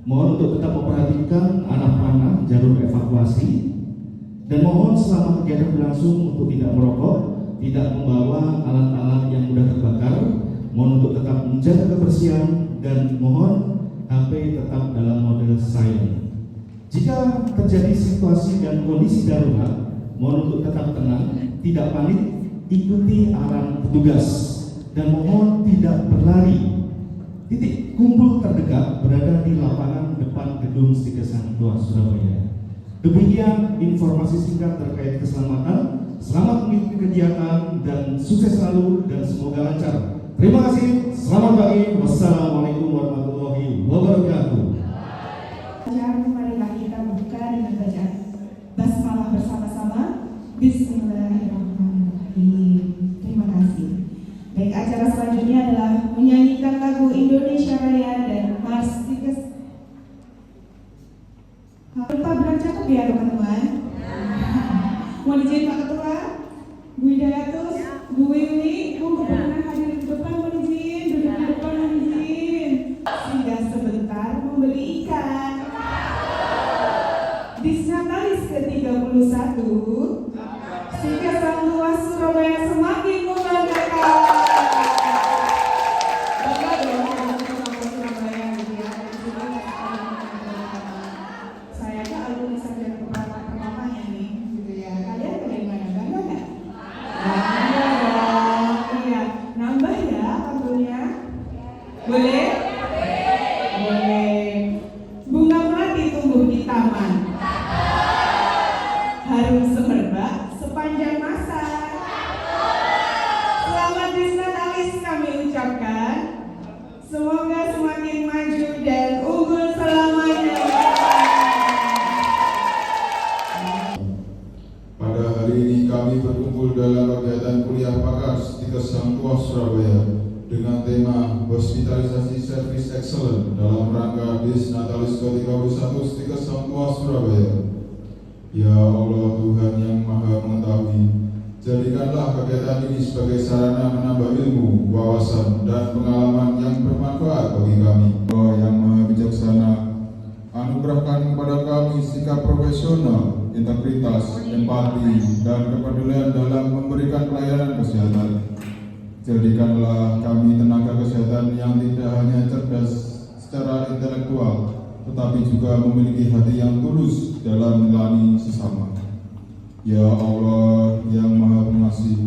Mohon untuk tetap memperhatikan anak panah jalur evakuasi, dan mohon selama kegiatan berlangsung untuk tidak merokok, tidak membawa alat-alat yang mudah terbakar. Mohon untuk tetap menjaga kebersihan dan mohon HP tetap dalam mode silent. Jika terjadi situasi dan kondisi darurat, mohon untuk tetap tenang, tidak panik, ikuti arahan petugas, dan mohon tidak berlari. Titik kumpul terdekat berada di lapangan depan gedung Stikes Hang Tuah Surabaya. Demikian informasi singkat terkait keselamatan. Selamat mengikuti kegiatan dan sukses selalu dan semoga lancar. Terima kasih. Selamat pagi. Wassalamualaikum warahmatullahi wabarakatuh. Marilah kita buka dengan bacaan basmalah bersama-sama. Bismillahirrahmanirrahim. Terima kasih. Baik, acara selanjutnya adalah menyanyikan lagu Indonesia Raya dan Mars Stikes. Lupa bilang cakep ya teman-teman. Mohon izin Pak Ketua, Bu Hidayatus, Bu Wiwi, Bu kebenaran hadir di depan, mohon izin, duduk di depan, mohon izin. Singgah sebentar membeli ikan. Disnatalis ke-31, Stikes Hang Tuah Surabaya semakin membanggakan. Bangga dong sama Surabaya gitu ya. Saya aja alumni sarjana pertamanya nih, gitu ya. Kalian bagaimana? Bangga nggak? Bangga dong. Iya. Nambah ya tentunya. Boleh? Boleh. Bunga melati tumbuh di taman. Harum semerbak sepanjang masa. Selamat Disnatalis kami ucapkan. Semoga semakin maju dan unggul selamanya. Pada hari ini kami berkumpul dalam kegiatan kuliah pakar Stikes Hang Tuah Surabaya dengan tema Hospitalisasi Service Excellent dalam rangka Disnatalis ke-31 Stikes Hang Tuah Surabaya. Ya Allah Tuhan yang Maha Mengetahui, jadikanlah kegiatan ini sebagai sarana menambah ilmu, wawasan, dan pengalaman yang bermanfaat bagi kami. Allah yang Maha Bijaksana, anugerahkan kepada kami sikap profesional, integritas, empati, dan kepedulian dalam memberikan pelayanan kesehatan. Jadikanlah kami tenaga kesehatan yang tidak hanya cerdas secara intelektual, tetapi juga memiliki hati yang tulus dalam melayani sesama. Ya Allah yang Maha Pengasih,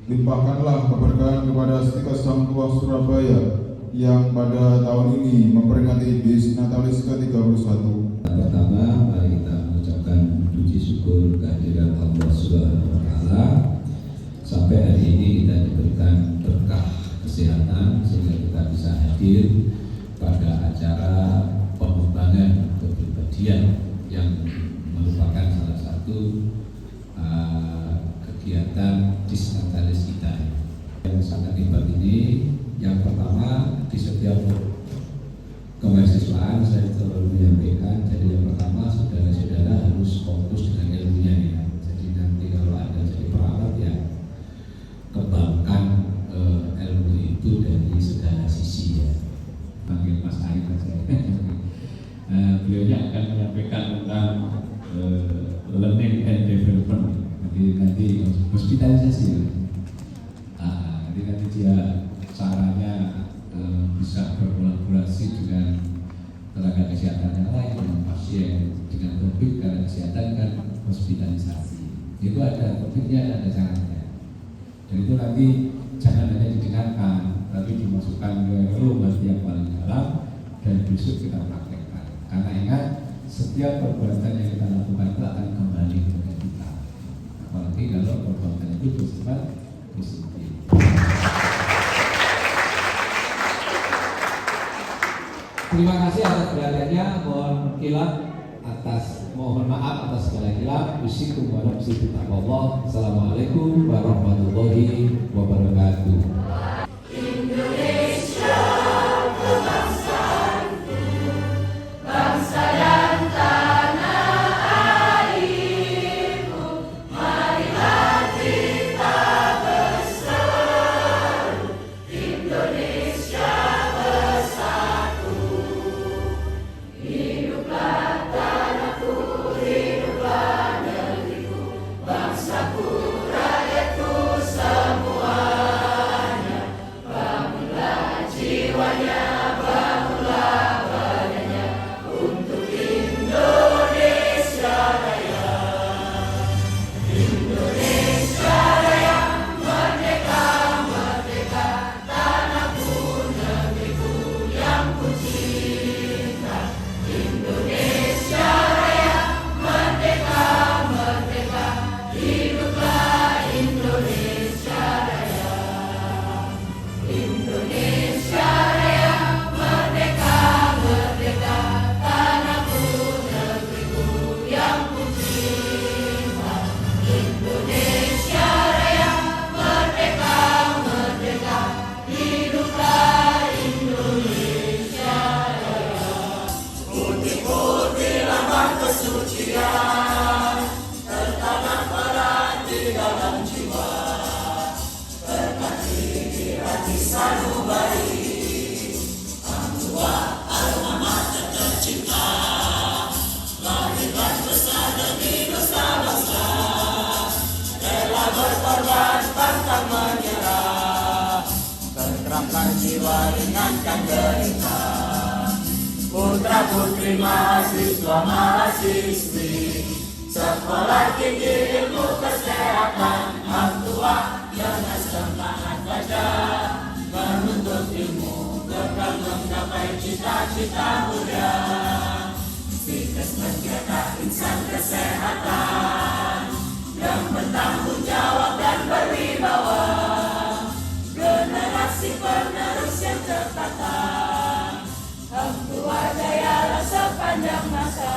limpahkanlah keberkahan kepada Stikes Hang Tuah Surabaya yang pada tahun ini memperingati Disnatalis ke-31. Pertama, mari kita mengucapkan puji syukur kehadirat Allah Subhanahu wa Ta'ala. Sampai hari ini kita diberikan berkah kesehatan sehingga kita bisa hadir pada acara pengembangan kepribadian yang merupakan salah satu kegiatan Disnatalis kita yang sangat hebat ini. Yang pertama, di setiap kemahasiswaan saya selalu menyampaikan, jadi yang pertama saudara-saudara harus fokus dengan ilmunya ya. Jadi nanti kalau ada jadi perawat ya kembangkan ilmu itu dari segala sisi ya. Panggil Mas Arif saja. Beliaunya akan menyampaikan tentang learning and development. Nanti hospitalisasi ya. Nanti dia caranya bisa berkolaborasi dengan tenaga kesehatan yang lain, dengan pasien, dengan topik karena kesehatan kan hospitalisasi. Itu ada topiknya, ada caranya. Dan itu nanti jangan hanya didengarkan, tapi dimasukkan ke relung yang paling dalam dan besok kita praktekkan. Karena ingat, setiap perbuatan yang kita lakukan itu akan kembali kepada kita. Apalagi kalau perbuatan itu bersifat positif. Terima kasih atas perhatiannya. Mohon maaf atas segala hilaf. Usikum wa nafsi bittaqwallah. Assalamualaikum warahmatullahi wabarakatuh. Putra putri mahasiswa mahasiswi, sekolah tinggi ilmu kesehatan, hang tua dengan semangat baca, menuntut ilmu bekal menggapai cita-cita mulia. Situs mencetak insan kesehatan yang bertanggung jawab dan berwibawa, generasi penerus yang tertata. Hang tua jayalah sepanjang masa,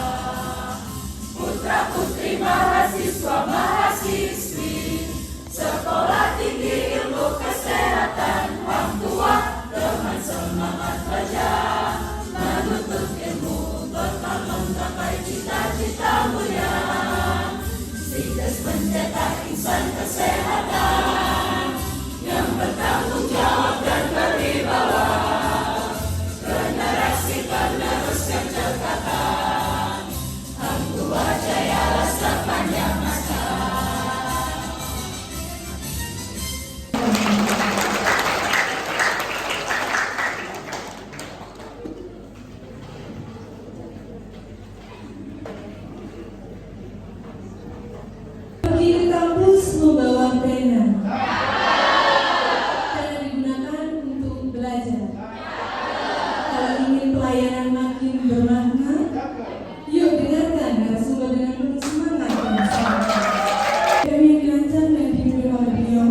putra putri mahasiswa mahasiswi, sekolah tinggi ilmu kesehatan. Hang tua dengan semangat belajar, menuntut ilmu bekal menggapai cita-cita mulia. Situs mencetak insan kesehatan yang bertanggung jawab dan berwibawa, generasi penerus yang tertata. Hang tua jayalah sepanjang masa. Pergi ke kampus membawa pena, karena digunakan untuk belajar. Kalau ingin pelayanan makin bermakna, yuk dengarkan narasumber dengan penuh semangat dan sabar. Kami yang dirancang dan dipimpin oleh beliau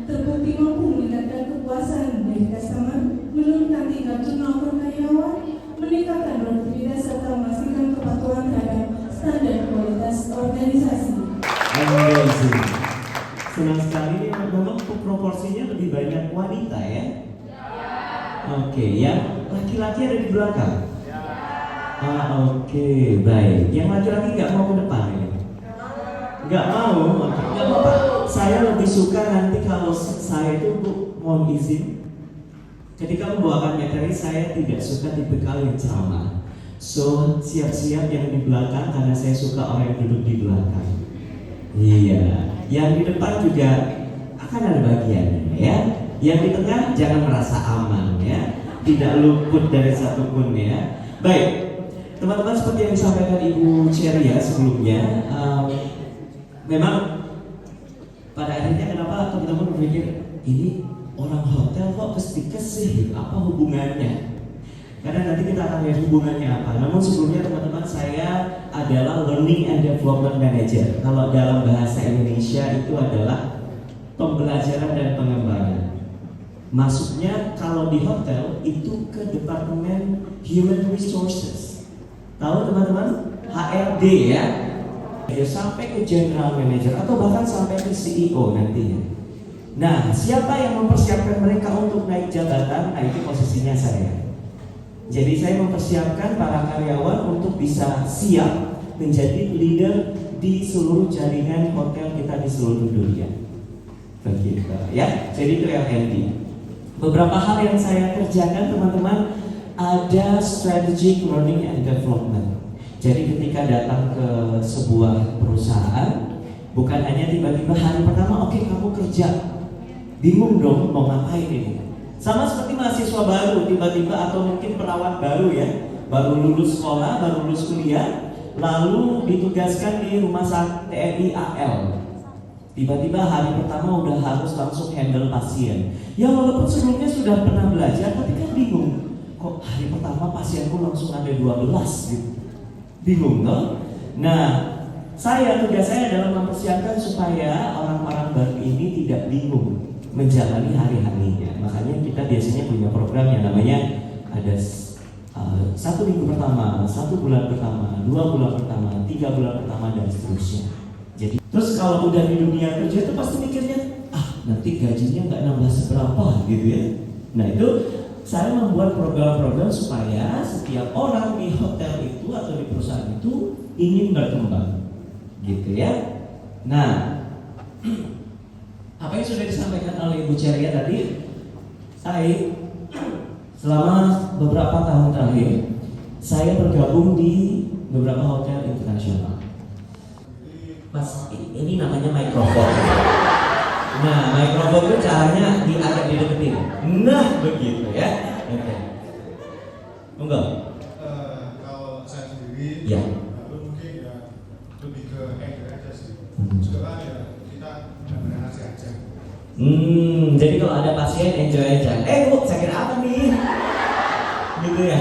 terbukti mampu meningkatkan kepuasan dari customer, menurunkan tingkat turnover karyawan, meningkatkan produktivitas serta memastikan kepatuhan terhadap standar kualitas organisasi. Amazing. Senang sekali, memang proporsinya lebih banyak wanita ya? Oke, yang laki-laki ada di belakang? Oke, baik. Yang laki-laki nggak mau ke depan ya? Nggak mau? Oke, nggak apa-apa. Saya lebih suka nanti kalau saya itu, mohon izin, ketika membawakan materi saya tidak suka tipikal yang ceramah. So, siap-siap yang di belakang karena saya suka orang yang duduk di belakang. Iya, yang di depan juga akan ada bagiannya ya. Yang di tengah jangan merasa aman ya, tidak luput dari satupun ya. Baik, teman-teman, seperti yang disampaikan Ibu Ceria sebelumnya, memang pada akhirnya kenapa teman-teman berpikir ini orang hotel kok kestikes sih, apa hubungannya? Karena nanti kita akan lihat hubungannya apa. Namun sebelumnya teman-teman, saya adalah Learning and Development Manager. Kalau dalam bahasa Indonesia itu adalah pembelajaran dan pengembangan. Masuknya kalau di hotel itu ke Departemen Human Resources. Tahu teman-teman? HRD ya. Sampai ke General Manager atau bahkan sampai ke CEO nantinya. Nah, siapa yang mempersiapkan mereka untuk naik jabatan? Nah, itu posisinya saya. Jadi saya mempersiapkan para karyawan untuk bisa siap menjadi leader di seluruh jaringan hotel kita di seluruh dunia. Begitu ya. Jadi itu L&D. Beberapa hal yang saya kerjakan teman-teman, ada strategic learning and development. Jadi ketika datang ke sebuah perusahaan, bukan hanya tiba-tiba hari pertama oke, kamu kerja, bingung dong mau ngapain ini. Sama seperti mahasiswa baru tiba-tiba atau mungkin perawat baru ya, baru lulus sekolah, baru lulus kuliah, lalu ditugaskan di rumah sakit TNI AL. Tiba-tiba hari pertama udah harus langsung handle pasien. Ya walaupun sebelumnya sudah pernah belajar, tapi kan bingung. Kok hari pertama pasienku langsung ada 12 gitu. Bingung toh? Nah, tugas saya adalah mempersiapkan supaya orang-orang baru ini tidak bingung menjalani hari-harinya. Makanya kita biasanya punya program yang namanya ada 1 minggu pertama, 1 bulan pertama, 2 bulan pertama, 3 bulan pertama, dan seterusnya. Jadi terus kalau udah di dunia kerja itu pasti mikirnya, nanti gajinya nggak nambah seberapa gitu ya. Nah itu saya membuat program-program supaya setiap orang di hotel itu atau di perusahaan itu ingin berkembang, gitu ya. Nah, apa yang sudah disampaikan oleh Ibu Ceria tadi, saya selama beberapa tahun terakhir saya bergabung di beberapa hotel internasional. Mas, ini namanya mikrofon. Nah, mikrofon itu caranya agak dideketin. Nah, begitu ya. Oke. Enggak? Kalau saya sendiri, Ya. mungkin ya lebih ke enjoy aja sih. Hmm. Sekarang ya kita benar-benar aja. Jadi kalau ada pasien enjoy aja. Bu, sakit apa nih? Gitu ya.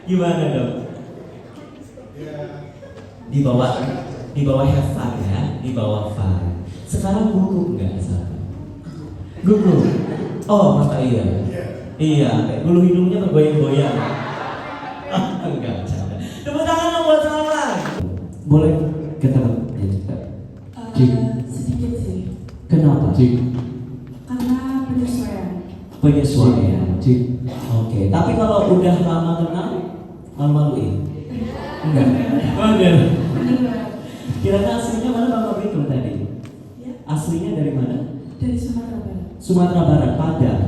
Gimana dong? Ya, Di bawah have fun ya, di bawah fun. Sekarang gugup nggak sana? Gugup. Oh, masa iya? Iya, kayak bulu hidungnya bergoyang-goyang. Enggak, canda. Tepuk tangan dong buat Salman. Boleh ketemu ya juga. Sedikit sih, Kenapa? karena penyesuaian. Penyesuaian. Oke, tapi kalau udah lama kenal, malu-maluin? Enggak. Enggak. Kira-kira aslinya mana Bang Fabrikum tadi? Ya, Aslinya dari mana? dari Sumatera Barat. Sumatera Barat, Padang.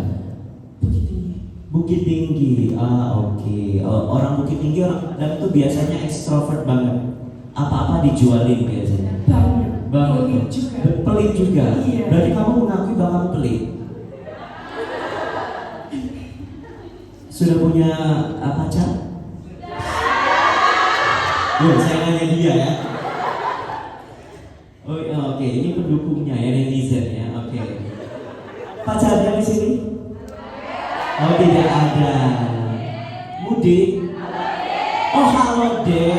Bukit Tinggi. Bukit Tinggi, oke. Orang Bukit Tinggi orang Padang tuh biasanya ekstrovert banget. Apa-apa dijualin biasanya. Banget. Pelit juga. Pelit juga. Iya. Berarti kamu mengakui bahwa kamu pelit. Sudah punya pacar? Saya nanya dia ya. Oh, oke. Ini pendukungnya ya, netizen ya. Oke. Pacarnya di sini? Oh, tidak ada. Mudik? Oh, halo deh.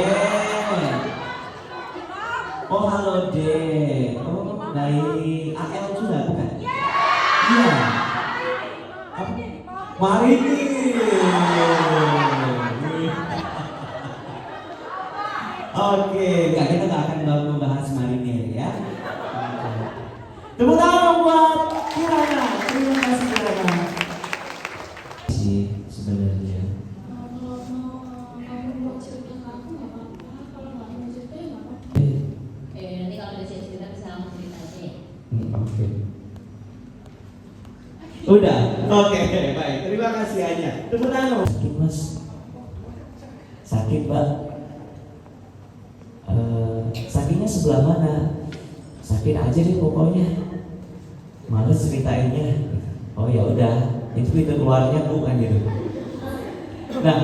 Oh, halo deh. Oh, baik. AL juga bukan? Iya. Mari nih. Oke, kita nggak akan membahas marinir ya. Tepuk tangan buat Kirana. Terima kasih Kirana. Sih sebenarnya. Nanti kalau udah siap cerita bisa langsung cerita aja ya. Oke. Udah. Oke, baik. Terima kasih Anya. Tepuk tangan. Sakit Mas. Sakit Pak. Sakitnya sebelah mana? Sakit aja deh pokoknya. Males ceritainnya. Oh ya udah, itu keluarnya bukan gitu. Nah,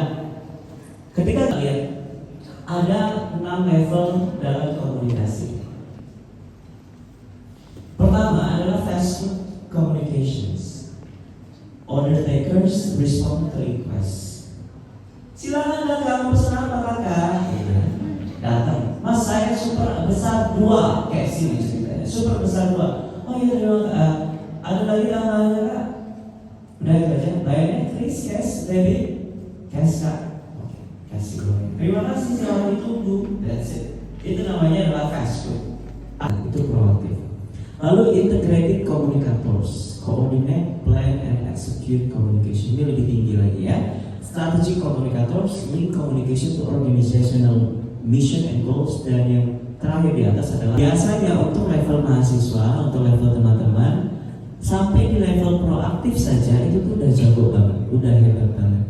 ketika kalian ada 6 level dalam komunikasi. Pertama adalah fast food communications. Order takers respond to request. Silakan kamu pesan apa kakak? Datang, Mas saya super besar 2, kayak sini ceritanya. Super besar 2. Oh iya terima ada lagi tambahannya kak? Udah itu aja. Bayarnya please cash, debit, cash kak. Oke, kasih gue. Terima kasih selamat ditunggu. That's it. Itu namanya adalah fast food. Itu proaktif. Lalu integrated communicators, coordinate, plan, and execute communication. Ini lebih tinggi lagi ya. Strategic communicators, link communication to organizational mission and goals, dan yang terakhir di atas adalah biasanya untuk level mahasiswa, untuk level teman-teman, sampai di level proaktif saja itu tuh udah jago banget, udah hebat banget.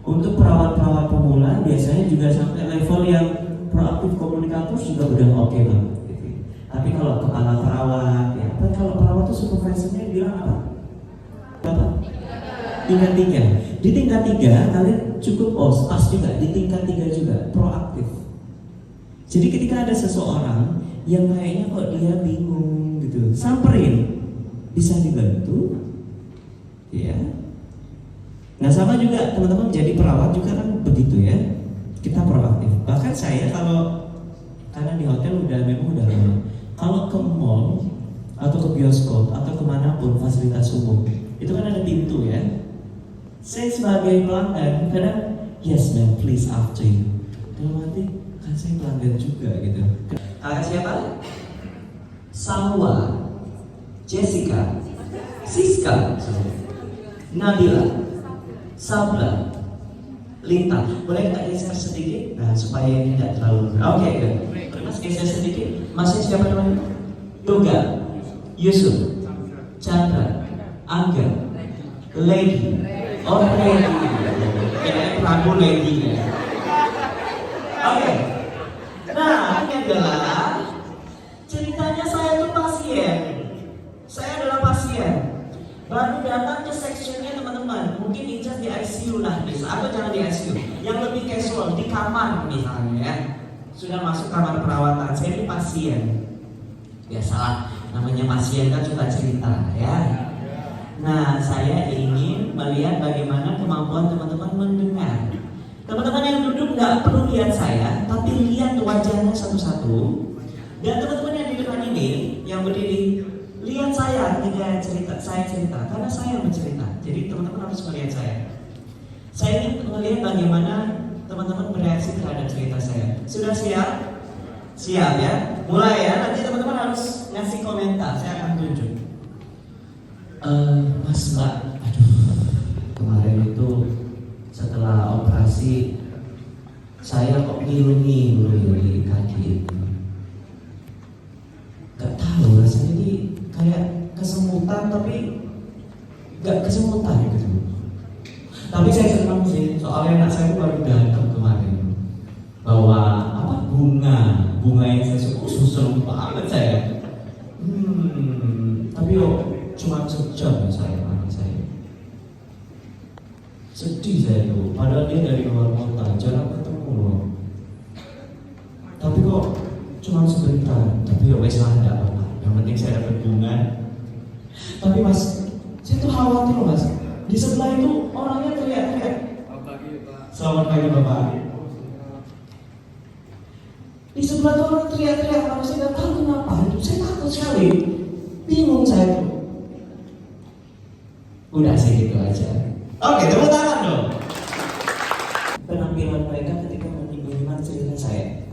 Untuk perawat-perawat pemula biasanya juga sampai level yang proaktif komunikator juga udah oke banget. Gitu. Tapi kalau kepala perawat, ya, kalau perawat tuh supervisornya bilang apa? Bapak? Tingkat 3. Di tingkat 3 kalian cukup pas juga. Di tingkat 3 juga proaktif. Jadi ketika ada seseorang yang kayaknya kok dia bingung gitu, samperin, bisa dibantu, ya. Nah sama juga teman-teman jadi perawat juga kan begitu ya, kita proaktif. Bahkan saya karena di hotel memang udah lama, kalau ke mall atau ke bioskop atau kemanapun fasilitas umum itu kan ada pintu ya. Saya sebagai pelanggan kadang yes ma'am please after you. Dalam hati kan saya pelanggan juga gitu. Kakak siapa? Salwa, Jessica, Siska, Nabila, Sabla, Lintang. Boleh kita geser sedikit? Nah, supaya ini tidak terlalu. Oke, Mas geser sedikit. Masnya siapa namanya? Yoga, Yusuf, Chandra, Angga, Lady. Oh, Lady. Kayaknya Prabu Lady ya. Oke. Nah, ini adalah ceritanya saya tuh pasien. Saya adalah pasien. Baru datang ke sectionnya teman-teman, mungkin Ijaz di ICU lah bisa, atau jangan di ICU, yang lebih casual di kamar misalnya ya. Sudah masuk kamar perawatan, saya ini pasien. Biasalah, namanya pasien kan suka cerita ya. Nah, saya ingin melihat bagaimana kemampuan teman-teman mendengar. Teman-teman yang duduk nggak perlu lihat saya, tapi lihat wajahnya satu-satu. Dan teman-teman yang di depan ini, yang berdiri, lihat saya ketika saya cerita, karena saya bercerita. Jadi teman-teman harus melihat saya. Saya ingin melihat bagaimana teman-teman bereaksi terhadap cerita saya. Sudah siap? Siap ya? Mulai ya, nanti teman-teman harus ngasih komentar, saya akan tunjuk. Mas Mbak, aduh, kemarin itu setelah operasi saya kok ngilu-ngilu di kaki itu. Gak tahu rasanya ini kayak kesemutan tapi gak kesemutan gitu. Tapi saya senang sih, soalnya anak saya baru datang kemarin bawa apa bunga yang saya suka, seneng banget saya. Tapi cuma sejam saya anak saya. Sedih saya tuh, padahal dia dari luar kota, jarang ketemu loh. Tapi kok cuma sebentar, tapi ya wes lah, enggak apa-apa. Yang penting saya dapat bunga. Tapi mas, saya tuh khawatir mas. Di sebelah itu orangnya teriak-teriak. Selamat pagi Bapak. Di sebelah itu orang teriak-teriak, kalau saya nggak tahu kenapa. Itu saya takut sekali, bingung saya tuh. Udah sih gitu aja. Oke, tepuk tangan dong. Penampilan mereka ketika menyimak cerita saya.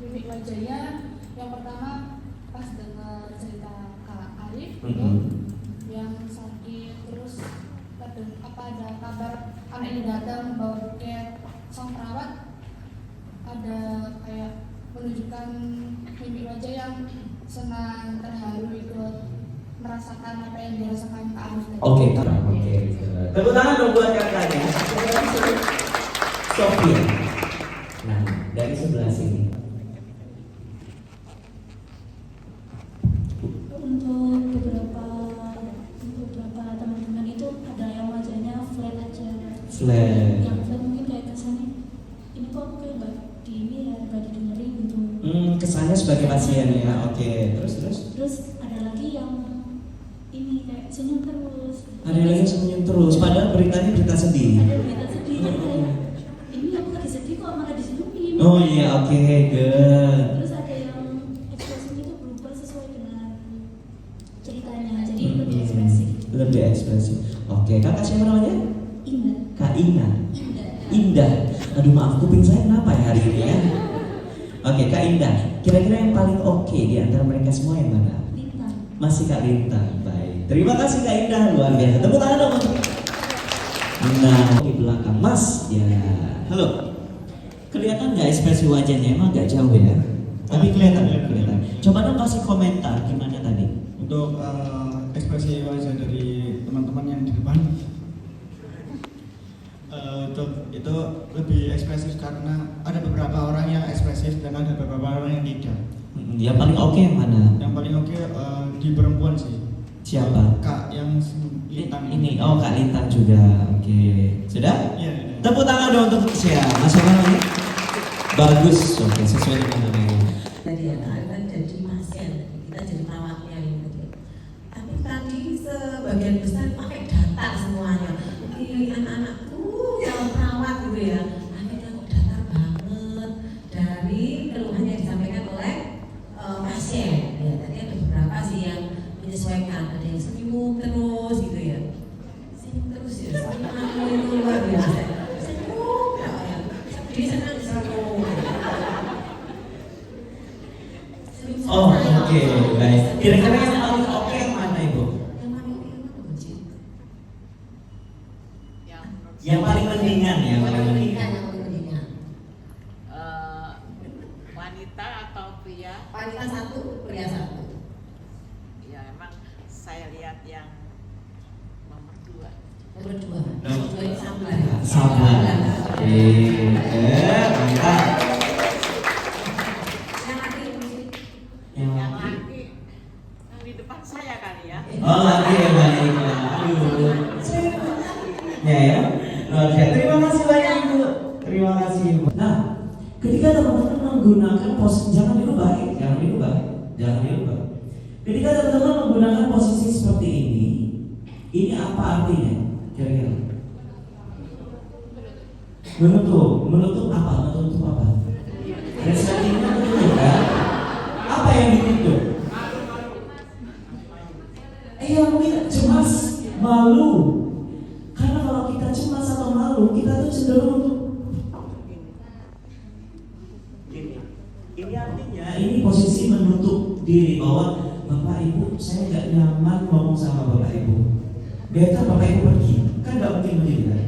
Mimik wajahnya yang pertama pas dengar cerita Kak Arif yang sakit, terus ada kabar anaknya datang bawa buket, sang perawat ada kayak menunjukkan mimik wajah yang senang, terharu, ikut merasakan apa yang dirasakan Kak Arif tadi. Oke. Tepuk tangan dong buat kakaknya. Sophia. Nah, dari sebelah sini. Untuk beberapa teman-teman itu ada yang wajahnya flat aja. Flat. Yang flat mungkin kayak kesannya ini kok aku kayak nggak didengerin gitu. Kesannya sebagai pasien ya. Oke. Terus Ada lagi yang ini kayak senyum terus. Ada lagi yang senyum terus. Padahal beritanya berita sedih. Ada berita sedih kayak ini aku lagi sedih kok malah disenyumin. Oh iya, oke, good. Terus ada yang ekspresinya itu berubah sesuai dengan ceritanya, jadi lebih ekspresif. Lebih ekspresif. Oke, kakak siapa namanya? Indah. Kak Ina. Indah. Indah. Aduh maaf, kuping saya kenapa ya hari ini ya? Oke, Kak Indah. Kira-kira yang paling oke di antara mereka semua yang mana? Lintang. Masih Kak Lintang. Baik. Terima kasih Kak Indah, luar biasa. Tepuk tangan dong. Nah, di belakang Mas. Ya. Halo. Kelihatan nggak ekspresi wajahnya? Emang nggak jauh ya? Tapi kelihatan. Coba dong kasih komentar gimana tadi? Untuk ekspresi wajah dari teman-teman yang di depan, itu lebih ekspresif karena ada beberapa orang yang ekspresif dan ada beberapa orang yang tidak. Yang paling oke yang mana? Yang paling oke di perempuan sih. Siapa? Kak yang Lintang ini. Oh, Kak Lintang juga. Oke. Sudah? Iya. Tepuk tangan dong untuk siapa? Mas apa namanya? Bagus. Oke, sesuai dengan namanya. Tadi ya, kan jadi pasien, kita jadi perawatnya ini. Tapi tadi sebagian besar pakai data semuanya. Ini anak-anakku yang perawat gitu ya. Akhirnya kok datar banget dari keluhan yang disampaikan oleh pasien. Ya, tadi ada beberapa sih yang menyesuaikan, ada yang senyum terus gitu ya. Senyum terus ya, senyum itu luar biasa. Senyum ya, sedih senang senyum. Oh, oke, baik. Kira-kira yang paling oke yang mana Ibu? Yang paling mendingan ya, paling mendingan. Wanita atau pria? Wanita satu, pria satu. Ya, emang saya lihat yang nomor 2. Nomor 2. Nomor 2 itu sabar. Sabar. Oke, mantap. Ya. Oke, terima kasih banyak Ibu. Terima kasih Ibu. Nah, ketika teman-teman menggunakan posisi, jangan dirubah. Ketika teman-teman menggunakan posisi seperti ini apa artinya? Kira-kira? Menutup apa? Resletingnya menutup kan? Apa yang ditutup? Mungkin cemas, malu. Karena kalau kita cemas atau malu, kita tuh cenderung untuk gini. Ini artinya ini posisi menutup diri bahwa Bapak Ibu saya nggak nyaman ngomong sama Bapak Ibu. Biarkan Bapak Ibu pergi, kan nggak mungkin begitu kan?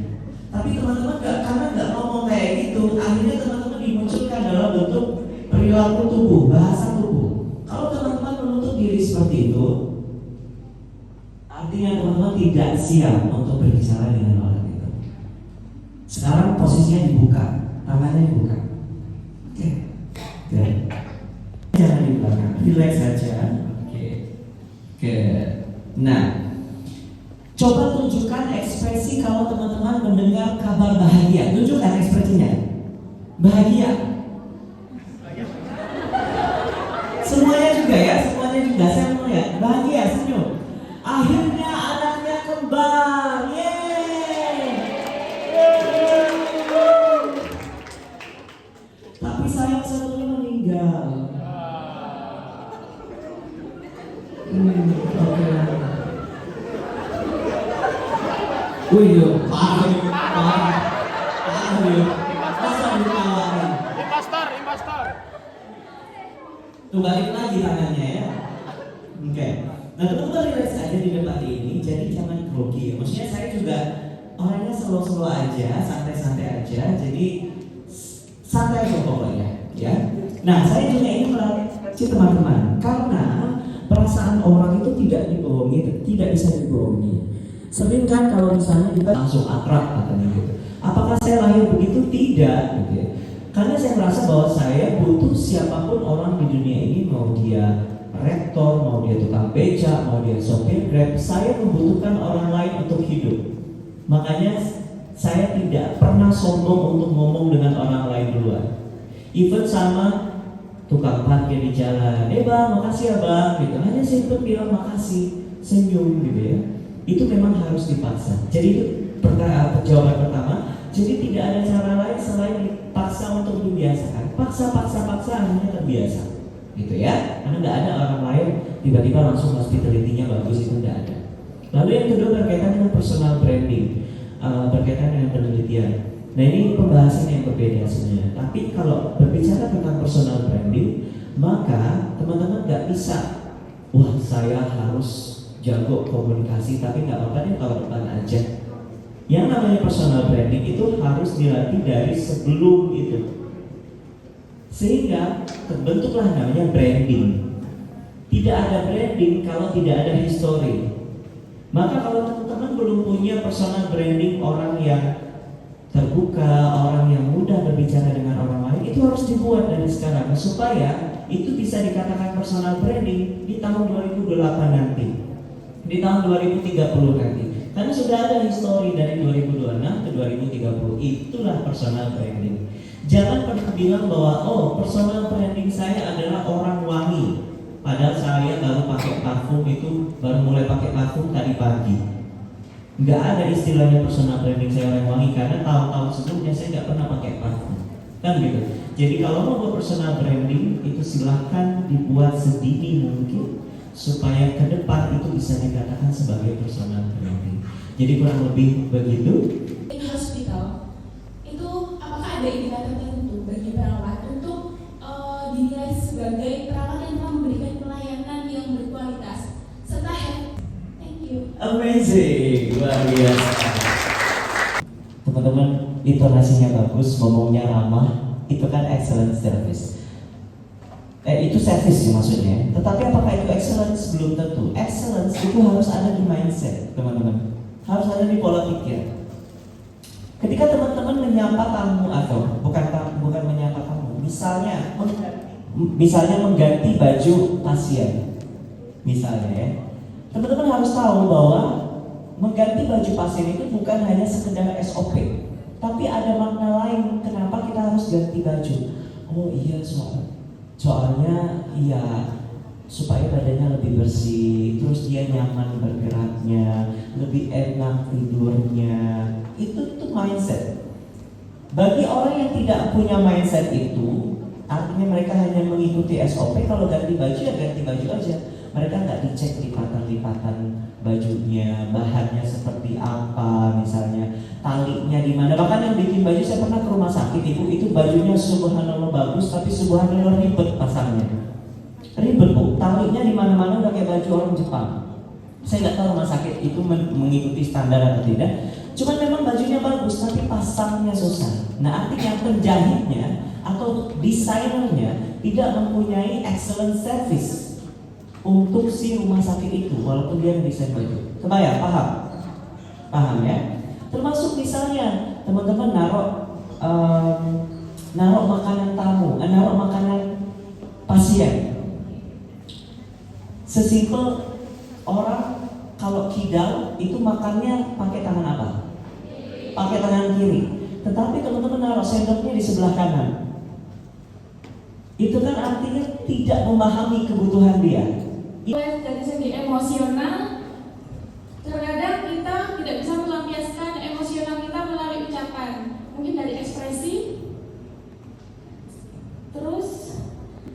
Tapi teman-teman karena nggak ngomong kayak gitu, akhirnya teman-teman dimunculkan dalam bentuk perilaku tubuh, bahasa tubuh. Kalau teman-teman menutup diri seperti itu, artinya teman-teman tidak siap untuk berbicara dengan orang itu. Sekarang posisinya dibuka, tangannya dibuka. Oke. Jangan di belakang, relax saja. Oke. Nah, coba tunjukkan ekspresi kalau teman-teman mendengar kabar bahagia. Tunjukkan ekspresinya. Bahagia. Semuanya juga ya, saya mau lihat. Bahagia, senyum. Akhirnya anaknya kembar. Yeay. Tapi sayang satunya meninggal. Wih, parah. Masa ditawarin? Impostor. Tuh balik lagi tangannya ya. Oke. Nah teman-teman relax aja di debat ini. Jadi jangan grogi. Maksudnya saya juga orangnya slow aja, santai-santai aja. Jadi santai aja pokoknya, ya. Nah saya juga ingin melatih teman-teman karena perasaan orang itu tidak dibohongi, tidak bisa dibohongi. Sering kan kalau misalnya kita langsung akrab katanya gitu. Apakah saya lahir begitu? Tidak gitu ya. Karena saya merasa bahwa saya butuh siapapun orang di dunia ini, mau dia rektor, mau dia tukang beca, mau dia sopir Grab, saya membutuhkan orang lain untuk hidup. Makanya saya tidak pernah sombong untuk ngomong dengan orang lain duluan. Even sama tukang parkir di jalan, bang, makasih ya bang, gitu. Hanya simpel bilang makasih, senyum gitu ya. Itu memang harus dipaksa. Jadi itu jawaban pertama. Jadi tidak ada cara lain selain dipaksa untuk dibiasakan. Paksa akhirnya terbiasa, gitu ya. Karena nggak ada orang lain tiba-tiba langsung hospitality-nya bagus, itu nggak ada. Lalu yang kedua berkaitan dengan personal branding, berkaitan dengan penelitian. Nah ini pembahasan yang berbeda sebenarnya. Tapi kalau berbicara tentang personal branding, maka teman-teman nggak bisa, wah saya harus jago komunikasi, tapi nggak apa-apa deh kalau depan aja. Yang namanya personal branding itu harus dilatih dari sebelum itu, sehingga terbentuklah namanya branding. Tidak ada branding kalau tidak ada history. Maka kalau teman-teman belum punya personal branding, orang yang terbuka, orang yang mudah berbicara dengan orang lain, itu harus dibuat dari sekarang supaya itu bisa dikatakan personal branding di tahun 2008 nanti, di tahun 2030 nanti. Karena sudah ada histori dari 2026 ke 2030. Itulah personal branding. Jangan pernah bilang bahwa personal branding saya adalah orang wangi, padahal saya baru pakai parfum itu, baru mulai pakai parfum tadi pagi. Nggak ada istilahnya personal branding saya orang wangi, karena tahun-tahun sebelumnya saya nggak pernah pakai parfum, kan gitu. Jadi kalau mau buat personal branding itu silahkan dibuat sedini mungkin, supaya ke depan itu bisa dikatakan sebagai personal branding. Jadi kurang lebih begitu. In hospital itu apakah ada indikator tertentu bagi perawat untuk dinilai sebagai perawat yang telah memberikan pelayanan yang berkualitas serta thank you. Amazing, luar biasa. Teman-teman, intonasinya bagus, ngomongnya ramah, itu kan excellent service. Itu service sih maksudnya. Tetapi apakah itu excellence? Belum tentu. Excellence itu harus ada di mindset, teman-teman. Harus ada di pola pikir. Ketika teman-teman menyapa tamu atau bukan menyapa tamu, misalnya mengganti baju pasien, misalnya ya, teman-teman harus tahu bahwa mengganti baju pasien itu bukan hanya sekedar SOP, tapi ada makna lain kenapa kita harus ganti baju. Oh iya, soalnya iya supaya badannya lebih bersih, terus dia nyaman bergeraknya, lebih enak tidurnya. Itu mindset. Bagi orang yang tidak punya mindset itu, artinya mereka hanya mengikuti SOP. Kalau ganti baju ya ganti baju aja. Mereka nggak dicek lipatan-lipatan bajunya, bahannya seperti apa, misalnya talinya di mana. Bahkan yang bikin baju, saya pernah ke rumah sakit, ibu itu bajunya subhanallah bagus, tapi subhanallah ribet pasangnya. Ribet bu, talinya di mana-mana udah kayak baju orang Jepang. Saya nggak tahu rumah sakit itu mengikuti standar atau tidak. Cuman memang bajunya bagus, tapi pasangnya susah. Nah, artinya penjahitnya atau desainernya tidak mempunyai excellent service untuk si rumah sakit itu, walaupun dia mendesain baju. Kebayang? Paham? Paham ya? Termasuk misalnya teman-teman naruh makanan tamu, naruh makanan pasien. Sesimpel orang kalau kidal itu makannya pakai tangan apa? Pakai tangan kiri. Tetapi teman-teman naruh sendoknya di sebelah kanan. Itu kan artinya tidak memahami kebutuhan dia. Dari segi emosional, terkadang kita tidak bisa melampiaskan emosional kita melalui ucapan, mungkin dari ekspresi. Terus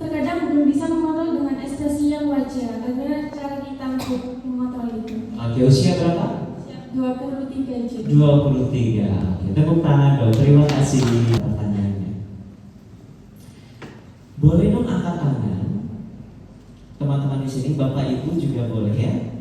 terkadang belum bisa mengontrol dengan ekspresi yang wajar. Bagaimana cara kita untuk mengontrol itu? Oke, usia berapa? 23 jadi. 23. Tepuk tangan dong. Terima kasih pertanyaannya. Boleh dong angkat tangan. Teman-teman di sini, Bapak Ibu juga boleh ya.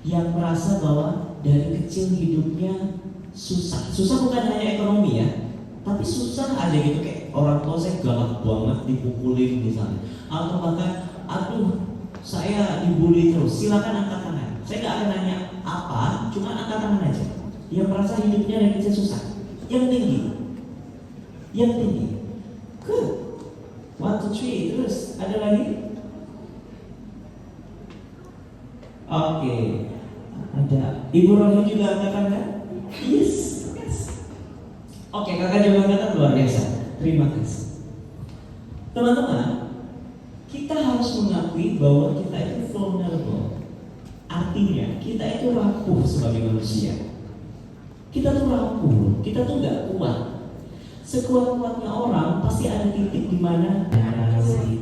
Yang merasa bahwa dari kecil hidupnya susah. Susah bukan hanya ekonomi ya, tapi susah aja gitu, kayak orang tua saya galak banget, dipukulin misalnya, atau bahkan aduh saya dibully terus. Silakan angkat tangan. Saya nggak akan nanya apa, cuma angkat tangan aja. Yang merasa hidupnya dari kecil susah. Yang tinggi. Good. 1, 2, 3. Terus ada lagi? Oke. Ada Ibu Rohani juga angkat tangan? Yes. Oke, kakak juga angkat, luar biasa. Terima kasih. Teman-teman, kita harus mengakui bahwa kita itu vulnerable. Artinya kita itu rapuh sebagai manusia. Kita tuh rapuh, kita tuh nggak kuat. Sekuat-kuatnya orang pasti ada titik di mana. Terima kasih.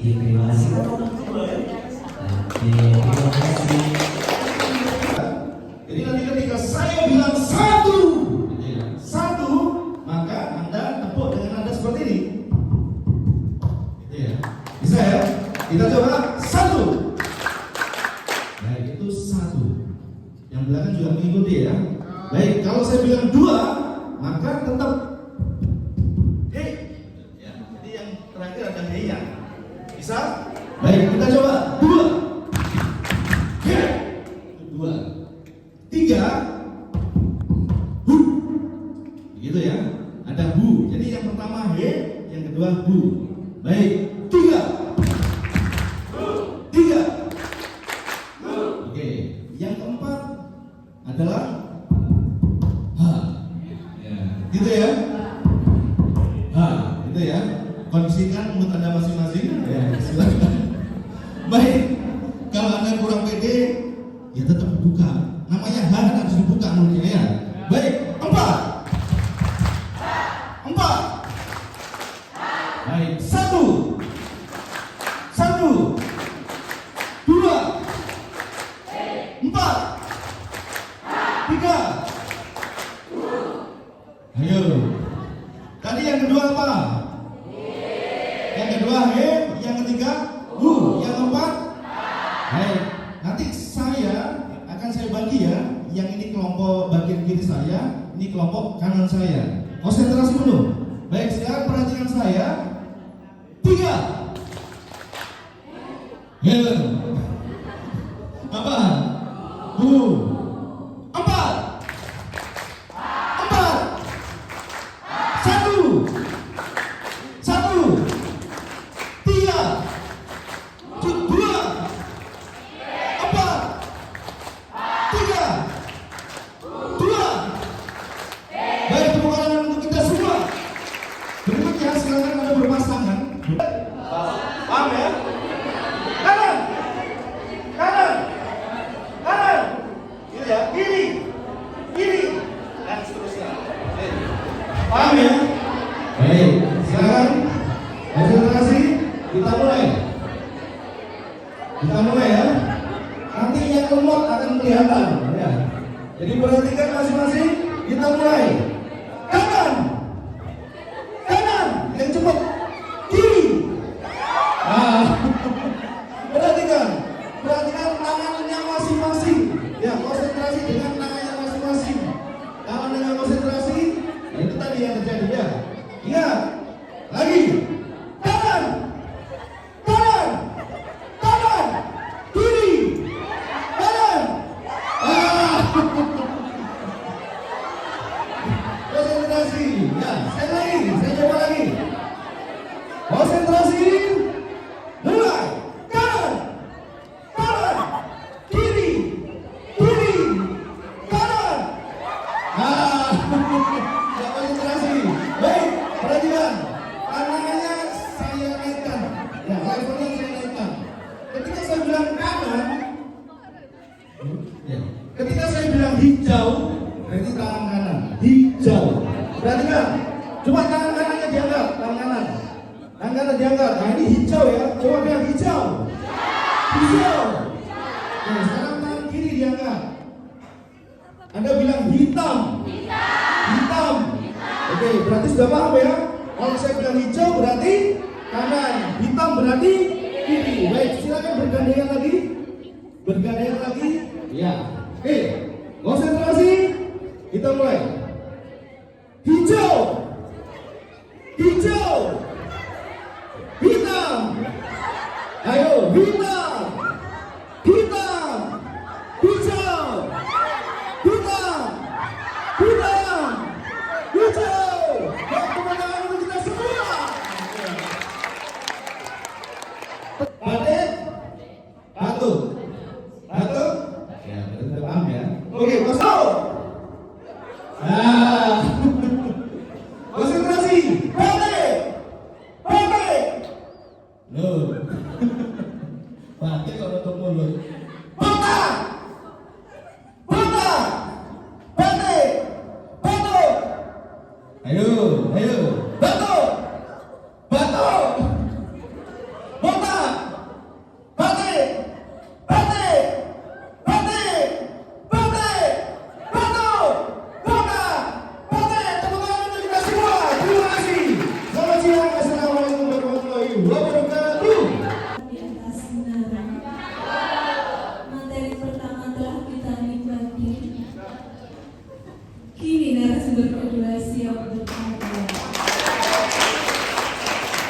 Jadi nanti ketika saya bilang satu, maka Anda tepuk dengan nada seperti ini. Bisa ya? Kita coba satu. Baik, itu satu. Yang belakang juga mengikuti ya. Baik, kalau saya bilang dua, maka tetap hey. Ya, jadi yang terakhir ada hey ya. Bisa? Baik, kita coba dua. Hey. Dua. Tiga. Hu. Begitu ya. Ada hu. Jadi yang pertama he, yang kedua hu. Baik. Tiga. Oke. Yang keempat adalah ha. Ya. Gitu ya. Ha. Gitu ya. Kondisikan mulut Anda masing-masing. Ya, silakan. Baik. Kalau Anda kurang pede, ya tetap buka. Namanya ha harus dibuka mulutnya ya. Baik. Empat. Baik. Satu. Dua. Empat. Tiga. Ayo. Tadi yang kedua apa? Yang kedua he, yang ketiga hu, yang keempat. Baik. Nanti saya bagi ya. Yang ini kelompok bagian kiri saya, ini kelompok kanan saya. Konsentrasi penuh. Baik, sekarang perhatikan saya. 3. Apa? 4. 1. 2. 3. saja, kiri, dan seterusnya. Paham ya? Baik, silakan konsentrasi, kita mulai. Kita mulai ya. Nanti yang lemot akan kelihatan ya. Jadi perhatikan masing-masing, kita mulai. Kanan, yang cepat. Kiri. Perhatikan tangannya masing-masing. Ya, konsentrasi dengan tangannya masing-masing. Kalau dengan konsentrasi, itu tadi yang terjadi ya. Ingat, lagi. Kanan, kiri, kanan. Konsentrasi. Ya, saya coba lagi. Konsentrasi. Mulai. Kanan, kiri, kanan. Ya, konsentrasi. Baik, perhatikan. Tangannya saya naikkan. Ya, levelnya saya naikkan. Ketika saya bilang kanan, ketika saya bilang hijau, berarti tangan kanan. Hijau. Perhatikan. Coba tangan kanannya diangkat, tangan kanan. Tangan kanan diangkat. Nah, ini hijau ya. Coba bilang hijau. Hijau. Nah, sekarang tangan kiri diangkat. Anda bilang hitam. Hitam. Oke, berarti sudah paham ya? Kalau saya bilang hijau berarti kanan, hitam berarti kiri. Baik, silakan bergandengan lagi. Ya. Oke, konsentrasi. Kita mulai. Hijau. Hitam. Ayo, hitam. Hijau. Tepuk tangan untuk kita semua. Batuk. Ya, betul paham ya. Oke, kosong. Konsentrasi. Batik. Loh. Batik kalau untuk mulut. Batik. Ayo. Batuk. Materi pertama telah kita nikmati. Kini narasumber kedua siap bertanya.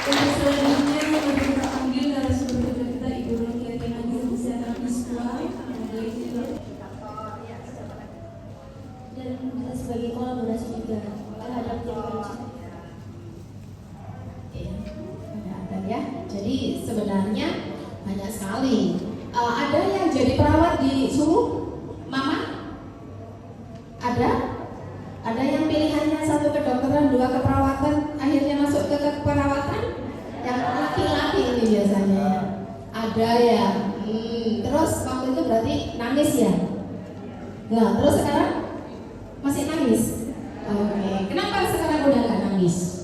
Untuk selanjutnya mari kita panggil narasumber kedua kita, Ibu Rokiati Nagir Kesehatan Iswa dan sebagai kolaborasi juga terhadap ya. Jadi sebenarnya banyak sekali. Ada yang jadi perawat disuruh mama? Ada yang pilihannya satu kedokteran, dua keperawatan, akhirnya masuk ke keperawatan? Yang laki-laki ini biasanya. Ada ya. Terus waktu itu berarti nangis ya? Nah, terus sekarang masih nangis? Oke. Kenapa sekarang udah nggak nangis?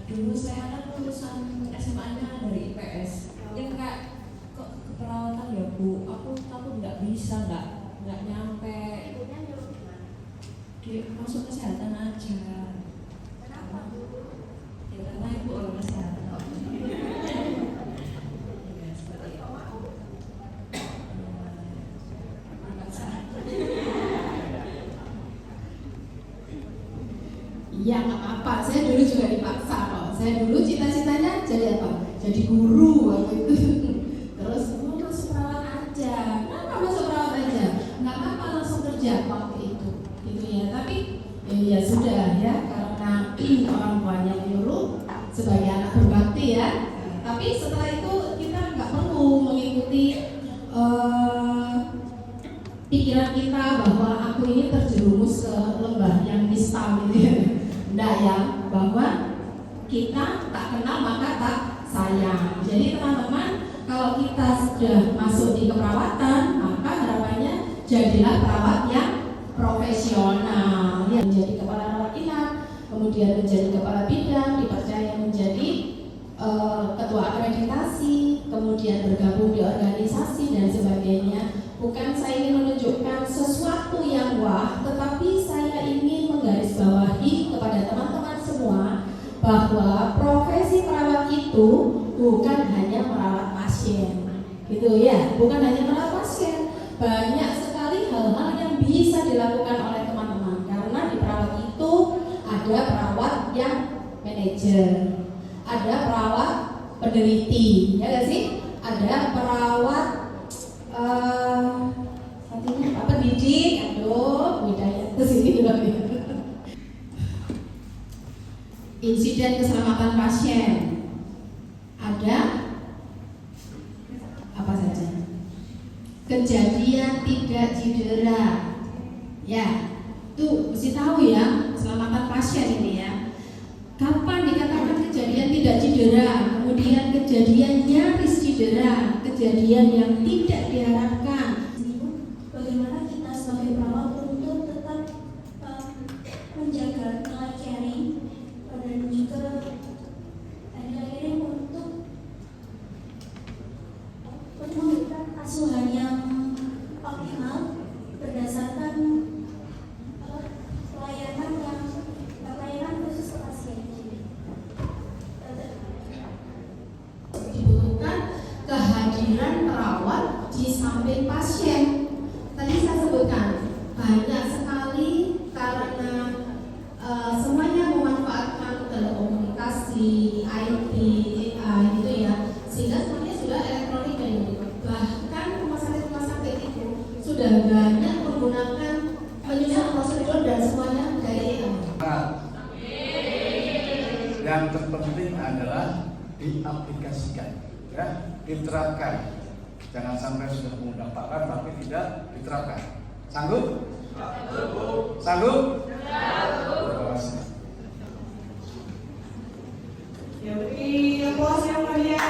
Dulu saya kan lulusan SMA-nya dari IPS. Dia kayak kok keperawatan ya Bu, aku nggak bisa, nggak nyampe. Masuk kesehatan aja. Ya karena ibu orang kesehatan. Ya, seperti itu. Ya nggak apa-apa, saya dulu juga dipaksa kok. Saya dulu cita-citanya jadi apa? Jadi guru waktu itu. Terus masuk perawat aja. Kenapa masuk perawat aja? Nggak apa-apa, langsung kerja waktu itu. Gitu ya. Tapi ya sudah ya, karena orang tuanya menyuruh sebagai anak berbakti ya. Tapi setelah itu kita nggak perlu mengikuti pikiran kita bahwa aku ini terjerumus ke lembah yang nista gitu ya. Enggak ya, bahwa kita tak kenal maka tak sayang. Jadi teman-teman, kalau kita sudah masuk di keperawatan, maka harapannya jadilah perawat yang profesional, yang menjadi kepala rawat inap, kemudian menjadi kepala bidang, dipercaya menjadi ketua akreditasi, kemudian bergabung di organisasi dan sebagainya. Bukan saya ingin menunjukkan sesuatu yang wah, tetapi saya ingin menggarisbawahi kepada teman-teman semua bahwa profesi perawat itu bukan hanya merawat pasien, gitu ya, bukan hanya merawat pasien. Banyak sekali hal-hal yang bisa dilakukan oleh teman-teman, karena di perawat itu ada perawat yang manajer, ada perawat peneliti, ya nggak sih? Ada perawat pendidik, aduh, budaya kesini juga. Insiden keselamatan pasien, ada apa saja? Kejadian tidak cedera, ya, tuh mesti tahu ya, keselamatan pasien ini ya. Kapan dikatakan kejadian tidak cedera, kemudian kejadian nyaris cedera, kejadian yang tidak diharapkan. Bagaimana kita sebagai perawat untuk tetap menjaga nilai caring dan juga untuk memberikan asuhan yang optimal berdasarkan pelayanan khusus ke pasien. Dibutuhkan kehadiran perawat di samping pasien. Tadi saya sebutkan banyak sekali karena semuanya memanfaatkan telekomunikasi, IT, AI gitu ya, sehingga semuanya sudah elektronik ini. Bahkan rumah sakit itu sudah banyak menggunakan menyusun prosedur dan semuanya dari AI. Yang terpenting adalah diaplikasikan, ya, diterapkan. Jangan sampai sudah mendapatkan tapi tidak diterapkan. Sanggup? Sanggup? Ya, beri aplaus yang meriah.